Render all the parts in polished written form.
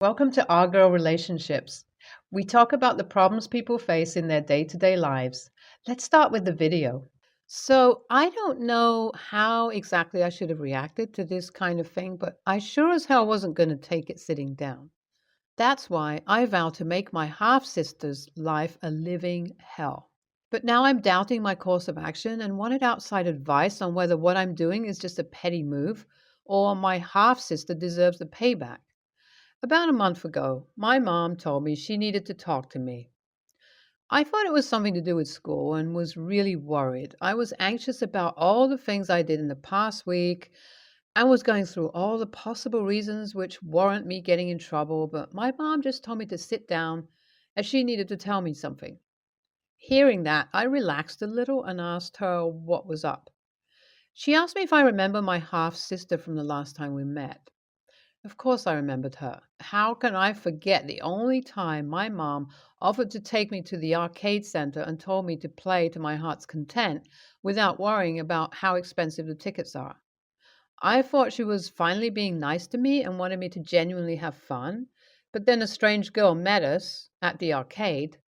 Welcome to Our Girl Relationships. We talk about the problems people face in their day to day lives. Let's start with the video. So, I don't know how exactly I should have reacted to this kind of thing, but I sure as hell wasn't going to take it sitting down. That's why I vowed to make my half sister's life a living hell. But now I'm doubting my course of action and wanted outside advice on whether what I'm doing is just a petty move or my half sister deserves the payback. About a month ago, my mom told me she needed to talk to me. I thought it was something to do with school and was really worried. I was anxious about all the things I did in the past week and was going through all the possible reasons which warrant me getting in trouble, but my mom just told me to sit down as she needed to tell me something. Hearing that, I relaxed a little and asked her what was up. She asked me if I remember my half sister from the last time we met. Of course, I remembered her. How can I forget the only time my mom offered to take me to the arcade center and told me to play to my heart's content without worrying about how expensive the tickets are? I thought she was finally being nice to me and wanted me to genuinely have fun, but then a strange girl met us at the arcade,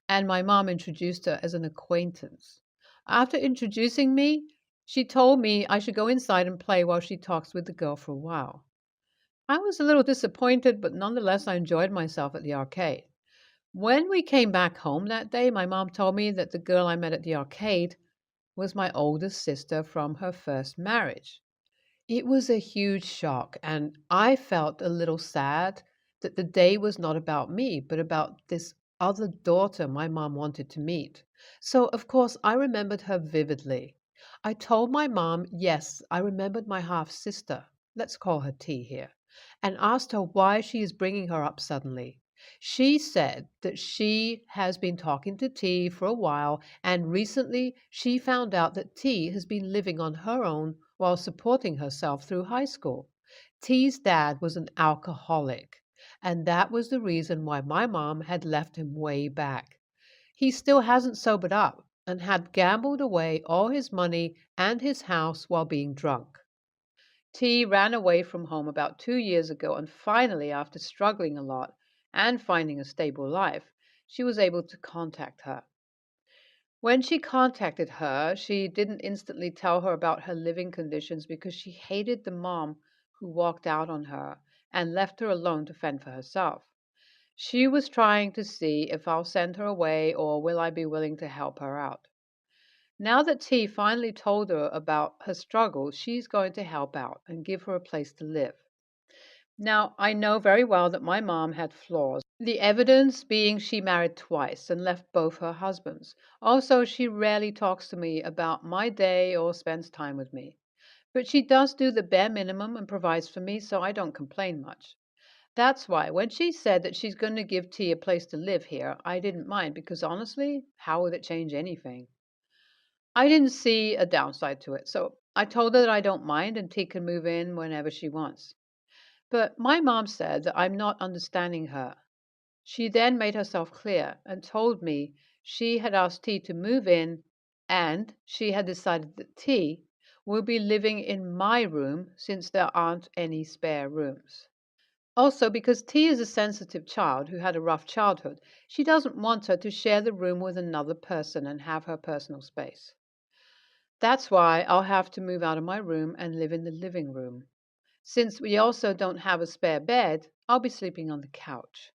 and my mom introduced her as an acquaintance. After introducing me, she told me I should go inside and play while she talks with the girl for a while. I was a little disappointed, but nonetheless, I enjoyed myself at the arcade. When we came back home that day, my mom told me that the girl I met at the arcade was my oldest sister from her first marriage. It was a huge shock, and I felt a little sad that the day was not about me, but about this other daughter my mom wanted to meet. So, of course, I remembered her vividly. I told my mom, yes, I remembered my half sister, let's call her T here, and asked her why she is bringing her up suddenly. She said that she has been talking to T for a while, and recently she found out that T has been living on her own while supporting herself through high school. T's dad was an alcoholic, and that was the reason why my mom had left him way back. He still hasn't sobered up and had gambled away all his money and his house while being drunk. T ran away from home about 2 years ago, and finally, after struggling a lot and finding a stable life, she was able to contact her. When she contacted her, she didn't instantly tell her about her living conditions because she hated the mom who walked out on her and left her alone to fend for herself. She was trying to see if I'll send her away or will I be willing to help her out. Now that T finally told her about her struggles, she's going to help out and give her a place to live. Now, I know very well that my mom had flaws. The evidence being she married twice and left both her husbands. Also, she rarely talks to me about my day or spends time with me. But she does do the bare minimum and provides for me, so I don't complain much. That's why when she said that she's going to give T a place to live here, I didn't mind because honestly, how would it change anything? I didn't see a downside to it, so I told her that I don't mind and T can move in whenever she wants. But my mom said that I'm not understanding her. She then made herself clear and told me she had asked T to move in and she had decided that T will be living in my room since there aren't any spare rooms. Also, because T is a sensitive child who had a rough childhood, she doesn't want her to share the room with another person and have her personal space. That's why I'll have to move out of my room and live in the living room. Since we also don't have a spare bed, I'll be sleeping on the couch.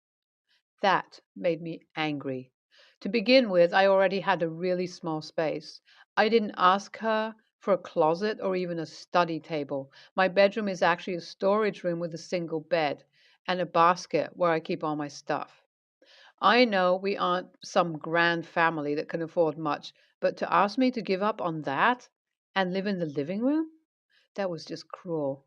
That made me angry. To begin with, I already had a really small space. I didn't ask her for a closet or even a study table. My bedroom is actually a storage room with a single bed and a basket where I keep all my stuff. I know we aren't some grand family that can afford much, but to ask me to give up on that and live in the living room? That was just cruel.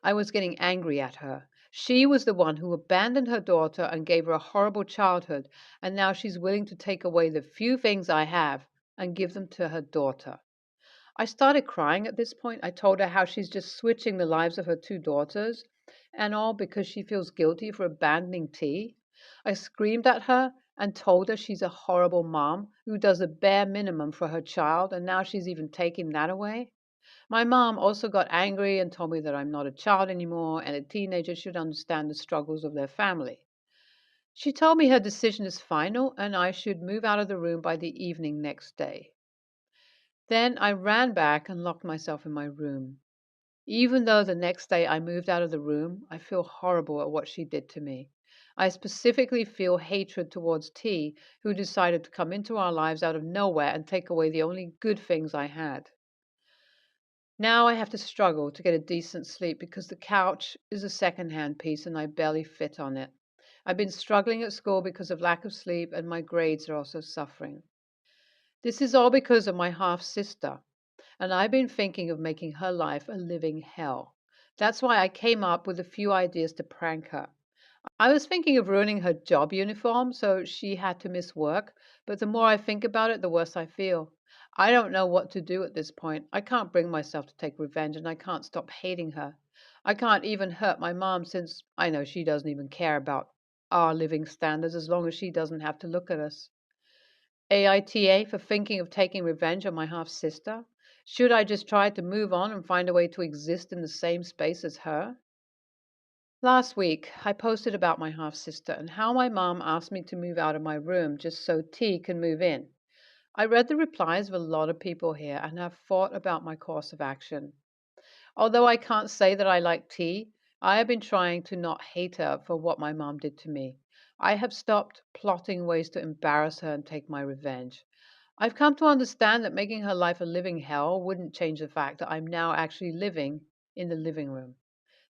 I was getting angry at her. She was the one who abandoned her daughter and gave her a horrible childhood, and now she's willing to take away the few things I have and give them to her daughter. I started crying at this point. I told her how she's just switching the lives of her two daughters, and all because she feels guilty for abandoning T. I screamed at her and told her she's a horrible mom who does a bare minimum for her child, and now she's even taking that away. My mom also got angry and told me that I'm not a child anymore and a teenager should understand the struggles of their family. She told me her decision is final and I should move out of the room by the evening next day. Then I ran back and locked myself in my room. Even though the next day I moved out of the room, I feel horrible at what she did to me. I specifically feel hatred towards T, who decided to come into our lives out of nowhere and take away the only good things I had. Now I have to struggle to get a decent sleep because the couch is a second-hand piece and I barely fit on it. I've been struggling at school because of lack of sleep and my grades are also suffering. This is all because of my half-sister, and I've been thinking of making her life a living hell. That's why I came up with a few ideas to prank her. I was thinking of ruining her job uniform so she had to miss work, but the more I think about it, the worse I feel. I don't know what to do at this point. I can't bring myself to take revenge, and I can't stop hating her. I can't even hurt my mom since I know she doesn't even care about our living standards as long as she doesn't have to look at us. AITA for thinking of taking revenge on my half sister? Should I just try to move on and find a way to exist in the same space as her? Last week, I posted about my half sister and how my mom asked me to move out of my room just so T can move in. I read the replies of a lot of people here and have thought about my course of action. Although I can't say that I like T, I have been trying to not hate her for what my mom did to me. I have stopped plotting ways to embarrass her and take my revenge. I've come to understand that making her life a living hell wouldn't change the fact that I'm now actually living in the living room.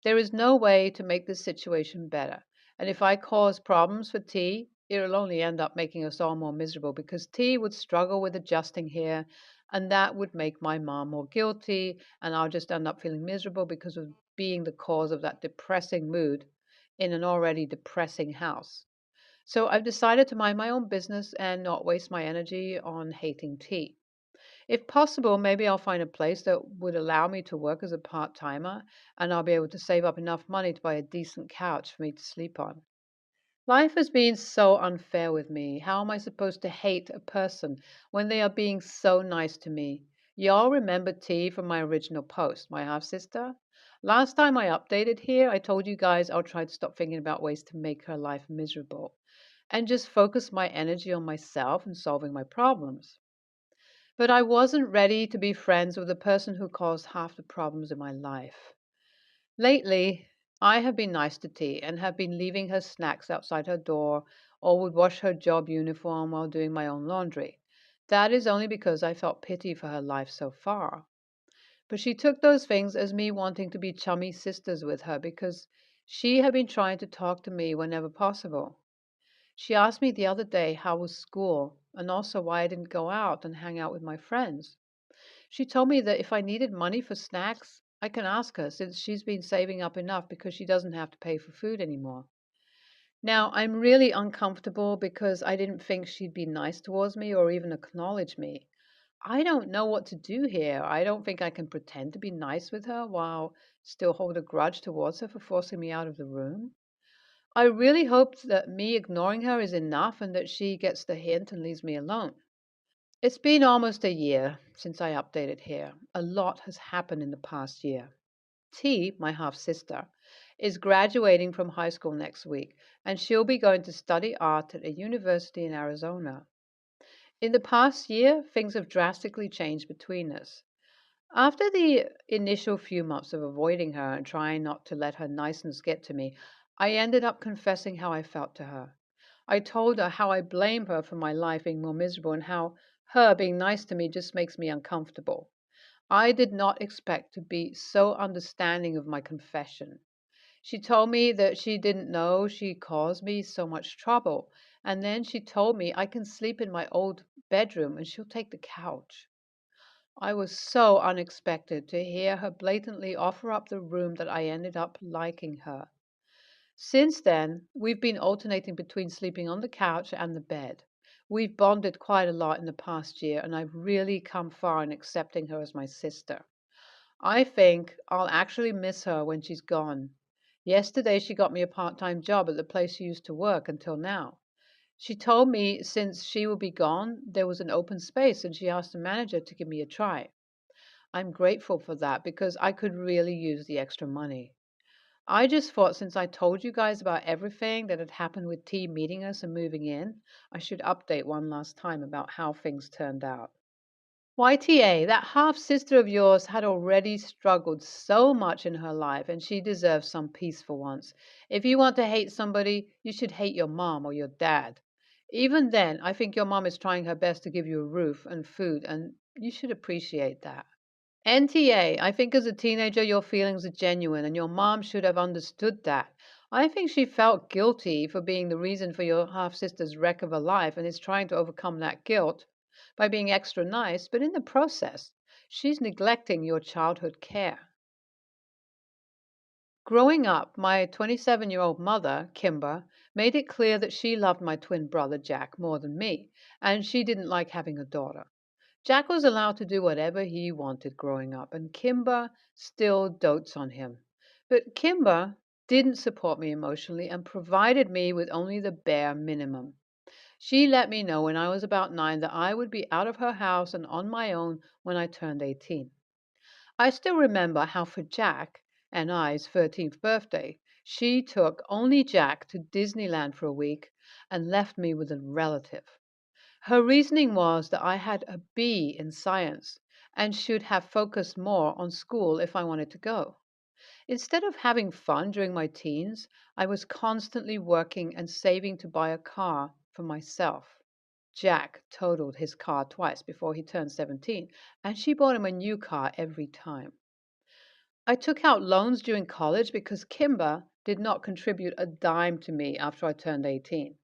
There is no way to make this situation better. And if I cause problems for T, it'll only end up making us all more miserable because T would struggle with adjusting here, and that would make my mom more guilty, and I'll just end up feeling miserable because of being the cause of that depressing mood in an already depressing house. So I've decided to mind my own business and not waste my energy on hating T. If possible, maybe I'll find a place that would allow me to work as a part timer and I'll be able to save up enough money to buy a decent couch for me to sleep on. Life has been so unfair with me. How am I supposed to hate a person when they are being so nice to me? Y'all remember T from my original post, my half sister? Last time I updated here, I told you guys I'll try to stop thinking about ways to make her life miserable and just focus my energy on myself and solving my problems. But I wasn't ready to be friends with the person who caused half the problems in my life. Lately, I have been nice to T and have been leaving her snacks outside her door or would wash her job uniform while doing my own laundry. That is only because I felt pity for her life so far. But she took those things as me wanting to be chummy sisters with her because she had been trying to talk to me whenever possible. She asked me the other day how was school and also why I didn't go out and hang out with my friends. She told me that if I needed money for snacks, I can ask her since she's been saving up enough because she doesn't have to pay for food anymore. Now, I'm really uncomfortable because I didn't think she'd be nice towards me or even acknowledge me. I don't know what to do here. I don't think I can pretend to be nice with her while still hold a grudge towards her for forcing me out of the room. I really hope that me ignoring her is enough and that she gets the hint and leaves me alone. It's been almost a year since I updated here. A lot has happened in the past year. T, my half sister, is graduating from high school next week, and she'll be going to study art at a university in Arizona. In the past year, things have drastically changed between us. After the initial few months of avoiding her and trying not to let her niceness get to me, I ended up confessing how I felt to her. I told her how I blame her for my life being more miserable and how her being nice to me just makes me uncomfortable. I did not expect to be so understanding of my confession. She told me that she didn't know she caused me so much trouble, and then she told me I can sleep in my old bedroom and she'll take the couch. I was so unexpected to hear her blatantly offer up the room that I ended up liking her. Since then, we've been alternating between sleeping on the couch and the bed. We've bonded quite a lot in the past year, and I've really come far in accepting her as my sister. I think I'll actually miss her when she's gone. Yesterday, she got me a part time job at the place she used to work until now. She told me since she will be gone, there was an open space, and she asked the manager to give me a try. I'm grateful for that because I could really use the extra money. I just thought since I told you guys about everything that had happened with T meeting us and moving in, I should update one last time about how things turned out. YTA, that half sister of yours had already struggled so much in her life and she deserves some peace for once. If you want to hate somebody, you should hate your mom or your dad. Even then, I think your mom is trying her best to give you a roof and food, and you should appreciate that. NTA, I think as a teenager, your feelings are genuine, and your mom should have understood that. I think she felt guilty for being the reason for your half sister's wreck of a life and is trying to overcome that guilt by being extra nice, but in the process, she's neglecting your childhood care. Growing up, my 27-year-old mother, Kimber, made it clear that she loved my twin brother, Jack, more than me, and she didn't like having a daughter. Jack was allowed to do whatever he wanted growing up, and Kimber still dotes on him. But Kimber didn't support me emotionally and provided me with only the bare minimum. She let me know when I was about 9 that I would be out of her house and on my own when I turned 18. I still remember how for Jack and I's 13th birthday, she took only Jack to Disneyland for a week and left me with a relative. Her reasoning was that I had a B in science and should have focused more on school if I wanted to go. Instead of having fun during my teens, I was constantly working and saving to buy a car for myself. Jack totaled his car twice before he turned 17, and she bought him a new car every time. I took out loans during college because Kimber did not contribute a dime to me after I turned 18.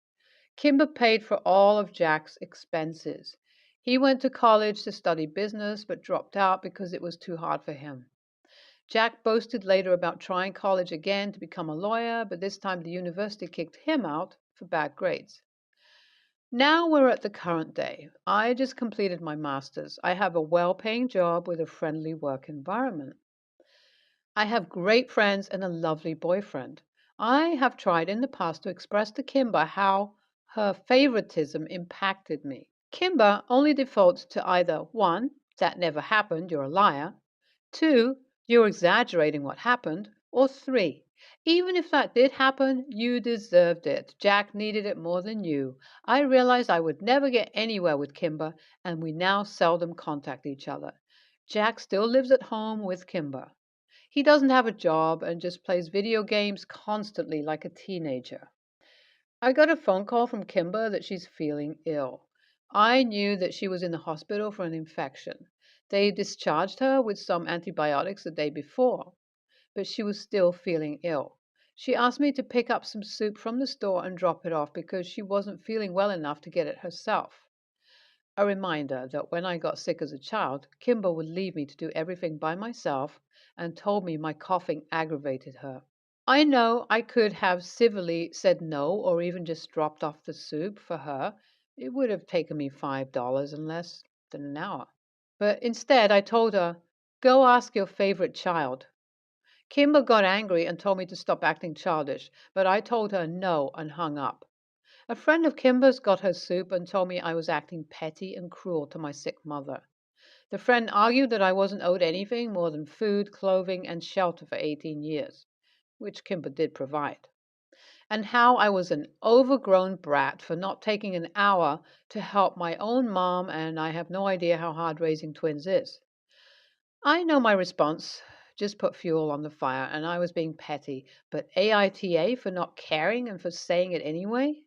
Kimber paid for all of Jack's expenses. He went to college to study business but dropped out because it was too hard for him. Jack boasted later about trying college again to become a lawyer, but this time the university kicked him out for bad grades. Now we're at the current day. I just completed my master's. I have a well paying job with a friendly work environment. I have great friends and a lovely boyfriend. I have tried in the past to express to Kimber how her favoritism impacted me. Kimber only defaults to either 1, that never happened, you're a liar, 2, you're exaggerating what happened, or 3, even if that did happen, you deserved it. Jack needed it more than you. I realized I would never get anywhere with Kimber, and we now seldom contact each other. Jack still lives at home with Kimber. He doesn't have a job and just plays video games constantly like a teenager. I got a phone call from Kimber that she's feeling ill. I knew that she was in the hospital for an infection. They discharged her with some antibiotics the day before, but she was still feeling ill. She asked me to pick up some soup from the store and drop it off because she wasn't feeling well enough to get it herself. A reminder that when I got sick as a child, Kimber would leave me to do everything by myself and told me my coughing aggravated her. I know I could have civilly said no or even just dropped off the soup for her. It would have taken me $5 in less than an hour. But instead, I told her, go ask your favorite child. Kimber got angry and told me to stop acting childish, but I told her no and hung up. A friend of Kimber's got her soup and told me I was acting petty and cruel to my sick mother. The friend argued that I wasn't owed anything more than food, clothing, and shelter for 18 years, which Kimber did provide, and how I was an overgrown brat for not taking an hour to help my own mom, and I have no idea how hard raising twins is. I know my response just put fuel on the fire, and I was being petty, but AITA for not caring and for saying it anyway?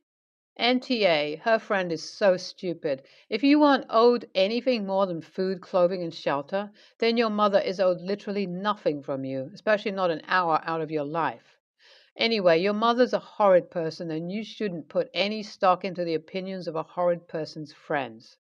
NTA, her friend is so stupid. If you aren't owed anything more than food, clothing, and shelter, then your mother is owed literally nothing from you, especially not an hour out of your life. Anyway, your mother's a horrid person, and you shouldn't put any stock into the opinions of a horrid person's friends.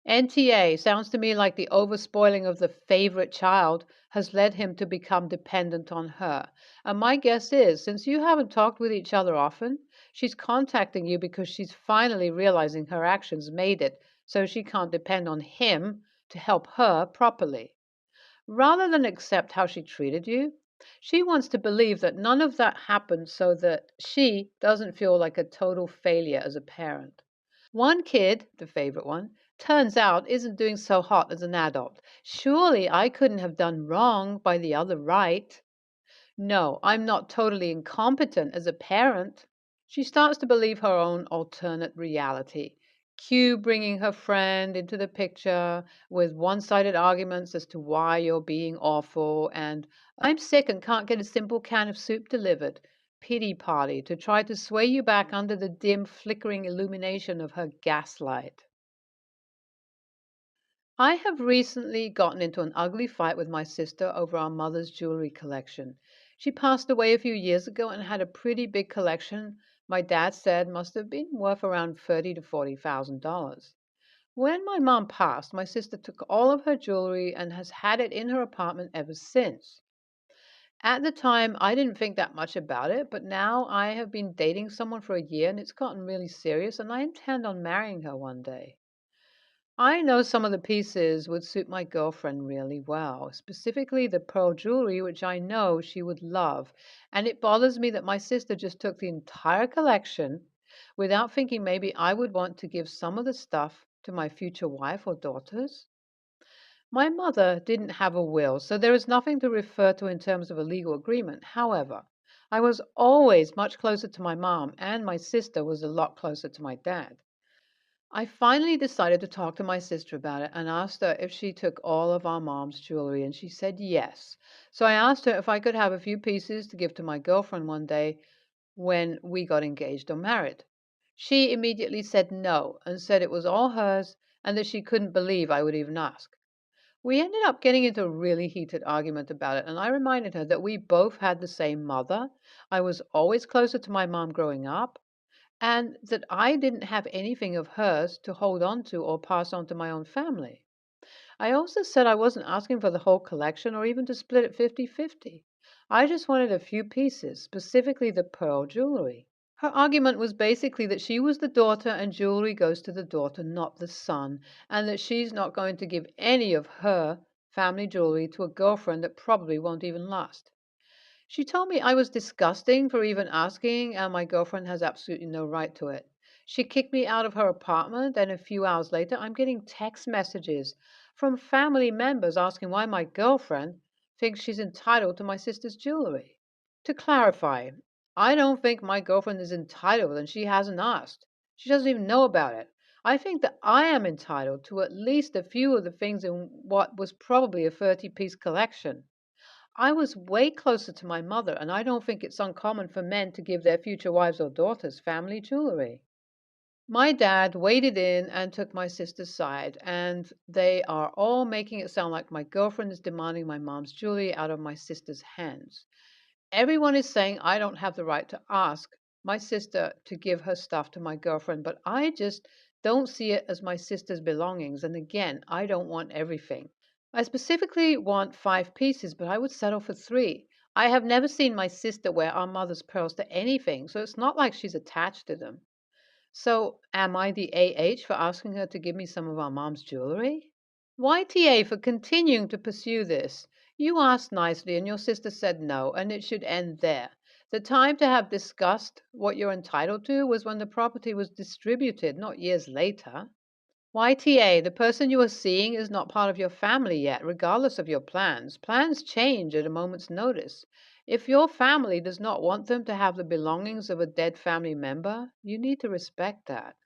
NTA sounds to me like the overspoiling of the favorite child has led him to become dependent on her. And my guess is, since you haven't talked with each other often, she's contacting you because she's finally realizing her actions made it so she can't depend on him to help her properly. Rather than accept how she treated you, she wants to believe that none of that happened so that she doesn't feel like a total failure as a parent. One kid, the favorite one, turns out isn't doing so hot as an adult. Surely I couldn't have done wrong by the other right. No, I'm not totally incompetent as a parent. She starts to believe her own alternate reality. Q bringing her friend into the picture with one sided arguments as to why you're being awful, and I'm sick and can't get a simple can of soup delivered. Pity party to try to sway you back under the dim, flickering illumination of her gaslight. I have recently gotten into an ugly fight with my sister over our mother's jewelry collection. She passed away a few years ago and had a pretty big collection. My dad said must have been worth around $30,000 to $40,000. When my mom passed, my sister took all of her jewelry and has had it in her apartment ever since. At the time, I didn't think that much about it, but now I have been dating someone for a year and it's gotten really serious, and I intend on marrying her one day. I know some of the pieces would suit my girlfriend really well, specifically the pearl jewelry, which I know she would love. And it bothers me that my sister just took the entire collection without thinking maybe I would want to give some of the stuff to my future wife or daughters. My mother didn't have a will, so there is nothing to refer to in terms of a legal agreement. However, I was always much closer to my mom, and my sister was a lot closer to my dad. I finally decided to talk to my sister about it and asked her if she took all of our mom's jewelry, and she said yes. So I asked her if I could have a few pieces to give to my girlfriend one day when we got engaged or married. She immediately said no and said it was all hers and that she couldn't believe I would even ask. We ended up getting into a really heated argument about it, and I reminded her that we both had the same mother. I was always closer to my mom growing up, and that I didn't have anything of hers to hold on to or pass on to my own family. I also said I wasn't asking for the whole collection or even to split it 50-50. I just wanted a few pieces, specifically the pearl jewelry. Her argument was basically that she was the daughter and jewelry goes to the daughter, not the son, and that she's not going to give any of her family jewelry to a girlfriend that probably won't even last. She told me I was disgusting for even asking, and my girlfriend has absolutely no right to it. She kicked me out of her apartment, and a few hours later, I'm getting text messages from family members asking why my girlfriend thinks she's entitled to my sister's jewelry. To clarify, I don't think my girlfriend is entitled, and she hasn't asked. She doesn't even know about it. I think that I am entitled to at least a few of the things in what was probably a 30-piece collection. I was way closer to my mother, and I don't think it's uncommon for men to give their future wives or daughters family jewelry. My dad waded in and took my sister's side, and they are all making it sound like my girlfriend is demanding my mom's jewelry out of my sister's hands. Everyone is saying I don't have the right to ask my sister to give her stuff to my girlfriend, but I just don't see it as my sister's belongings, and again, I don't want everything. I specifically want 5 pieces, but I would settle for 3. I have never seen my sister wear our mother's pearls to anything, so it's not like she's attached to them. So, am I the AH for asking her to give me some of our mom's jewelry? YTA for continuing to pursue this. You asked nicely, and your sister said no, and it should end there. The time to have discussed what you're entitled to was when the property was distributed, not years later. YTA, the person you are seeing is not part of your family yet, regardless of your plans. Plans change at a moment's notice. If your family does not want them to have the belongings of a dead family member, you need to respect that.